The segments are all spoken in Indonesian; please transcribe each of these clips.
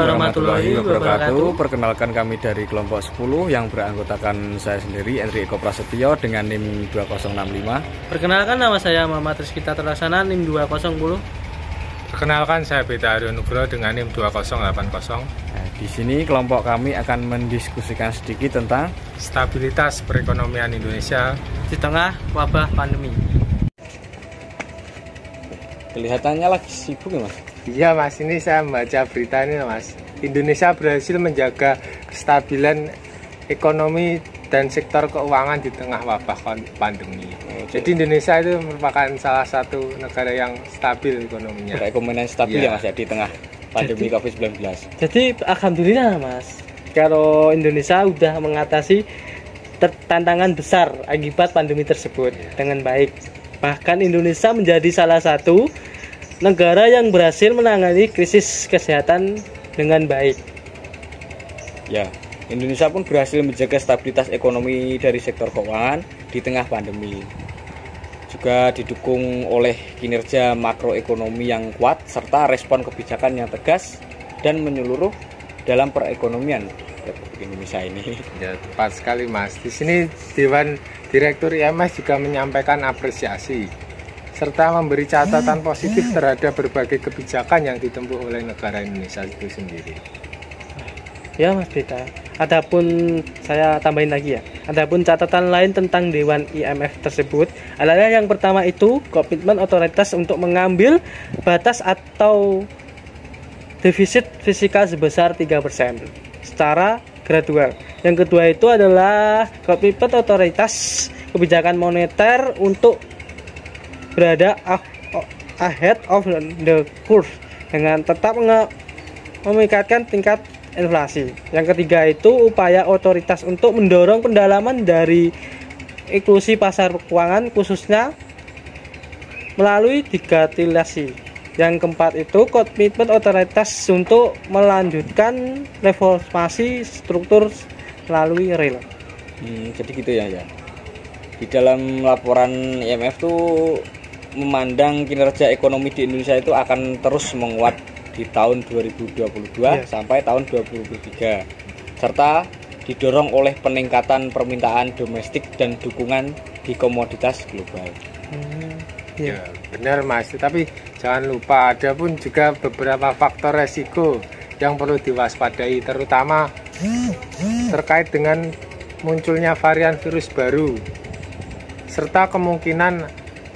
warahmatullahi wabarakatuh. Perkenalkan kami dari kelompok 10 yang beranggotakan saya sendiri Endri Eko Prasetyo dengan NIM 2065. Perkenalkan, nama saya Muhammad Rizkita Terlaksana, NIM 2010. Perkenalkan, saya Beta Aryo Nugroho dengan NIM 2080. Nah, di sini kelompok kami akan mendiskusikan sedikit tentang stabilitas perekonomian Indonesia Di tengah wabah pandemi. Kelihatannya lagi sibuk ya, Mas? Iya Mas, ini saya membaca berita ini Mas. Indonesia berhasil menjaga kestabilan ekonomi dan sektor keuangan di tengah wabah pandemi. Jadi Indonesia itu merupakan salah satu negara yang stabil ekonominya. Perekonomian stabil ya Mas ya di tengah pandemi COVID-19. Jadi alhamdulillah Mas, kalau Indonesia sudah mengatasi tantangan besar akibat pandemi tersebut dengan baik. Bahkan Indonesia menjadi salah satu negara yang berhasil menangani krisis kesehatan dengan baik. Ya, Indonesia pun berhasil menjaga stabilitas ekonomi dari sektor keuangan di tengah pandemi. Juga didukung oleh kinerja makroekonomi yang kuat serta respon kebijakan yang tegas dan menyeluruh dalam perekonomian Republik Indonesia ini. Ya, tepat sekali Mas. Di sini Dewan Direktur IMF juga menyampaikan apresiasi serta memberi catatan positif terhadap berbagai kebijakan yang ditempuh oleh negara Indonesia itu sendiri. Ya Mas Beta, adapun saya tambahin lagi ya. Adapun catatan lain tentang Dewan IMF tersebut adalah yang pertama itu komitmen otoritas untuk mengambil batas atau defisit fiskal sebesar 3% secara gradual. Yang kedua itu adalah komitmen otoritas kebijakan moneter untuk berada ahead of the curve dengan tetap meningkatkan tingkat inflasi. Yang ketiga itu upaya otoritas untuk mendorong pendalaman dari inklusi pasar keuangan khususnya melalui digitalisasi. Yang keempat itu komitmen otoritas untuk melanjutkan reformasi struktur melalui real. Jadi gitu ya. Di dalam laporan IMF tuh memandang kinerja ekonomi di Indonesia itu akan terus menguat di tahun 2022 sampai tahun 2023 serta didorong oleh peningkatan permintaan domestik dan dukungan di komoditas global. Ya, benar Mas, tapi jangan lupa ada pun juga beberapa faktor resiko yang perlu diwaspadai, terutama terkait dengan munculnya varian virus baru serta kemungkinan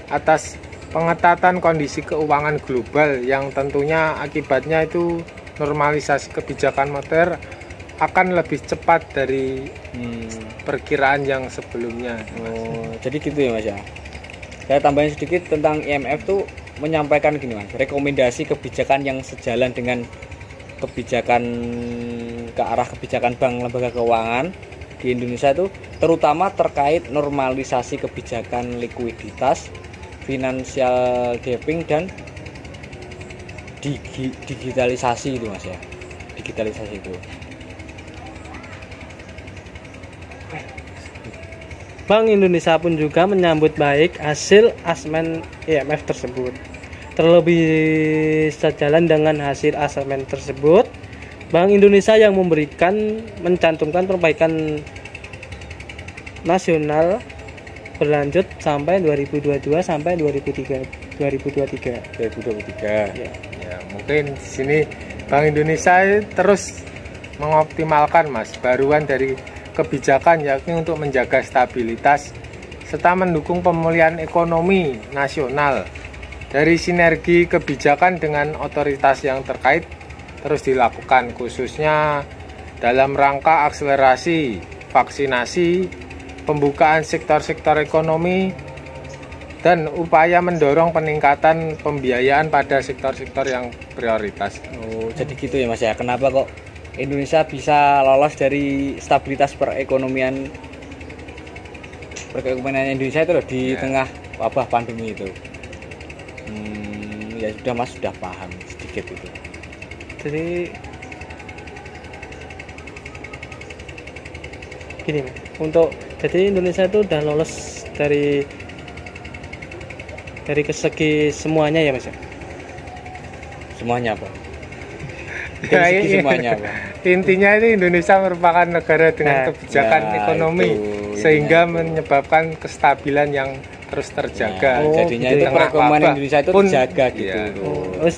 atas pengetatan kondisi keuangan global yang tentunya akibatnya itu normalisasi kebijakan moneter akan lebih cepat dari perkiraan yang sebelumnya. Jadi gitu ya Mas ya. Saya tambahin sedikit tentang IMF tuh menyampaikan gini Mas, rekomendasi kebijakan yang sejalan dengan kebijakan ke arah kebijakan bank lembaga keuangan di Indonesia itu terutama terkait normalisasi kebijakan likuiditas, financial deepening dan digitalisasi itu Mas ya. Digitalisasi itu. Bank Indonesia pun juga menyambut baik hasil asesmen IMF tersebut. Terlebih sejalan dengan hasil asesmen tersebut, Bank Indonesia yang mencantumkan perbaikan nasional berlanjut sampai 2022 sampai 2023. Ya, mungkin di sini Bank Indonesia terus mengoptimalkan Mas baruan dari kebijakan yakni untuk menjaga stabilitas serta mendukung pemulihan ekonomi nasional. Dari sinergi kebijakan dengan otoritas yang terkait terus dilakukan khususnya dalam rangka akselerasi vaksinasi, pembukaan sektor-sektor ekonomi, dan upaya mendorong peningkatan pembiayaan pada sektor-sektor yang prioritas. Jadi gitu ya Mas ya. Kenapa kok Indonesia bisa lolos dari stabilitas perekonomian Indonesia itu loh di tengah wabah pandemi itu? Ya sudah Mas, sudah paham sedikit itu. Jadi gini, jadi Indonesia itu udah lolos dari segi semuanya ya Mas ya? Semuanya apa? dari Ya, segi iya. semuanya Pak. Intinya ini Indonesia merupakan negara dengan Nah, kebijakan nah, ekonomi itu, sehingga intinya itu. menyebabkan kestabilan yang terus terjaga. Nah, Oh, jadinya gitu itu ya. perekonomian Tengah Indonesia itu wabah terjaga pun, gitu. iya. loh. Terus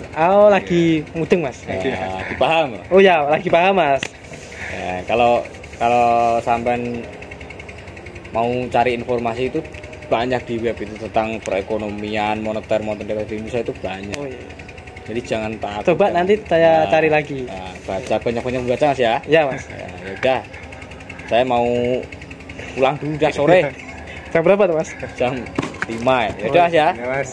lagi mudeng Mas. Ya, dipaham. Oh ya, lagi paham Mas. Ya, kalau kalau sampean mau cari informasi itu banyak di web itu tentang perekonomian moneter di Indonesia itu banyak. Oh iya. Jadi jangan takut. Coba nanti saya cari lagi. Nah, baca banyak-banyak baca Mas ya. Ya Mas. Ya udah. Saya mau pulang dulu udah sore Jam berapa tuh Mas? jam 5 ya. Ya udah Mas ya. Ya, Mas.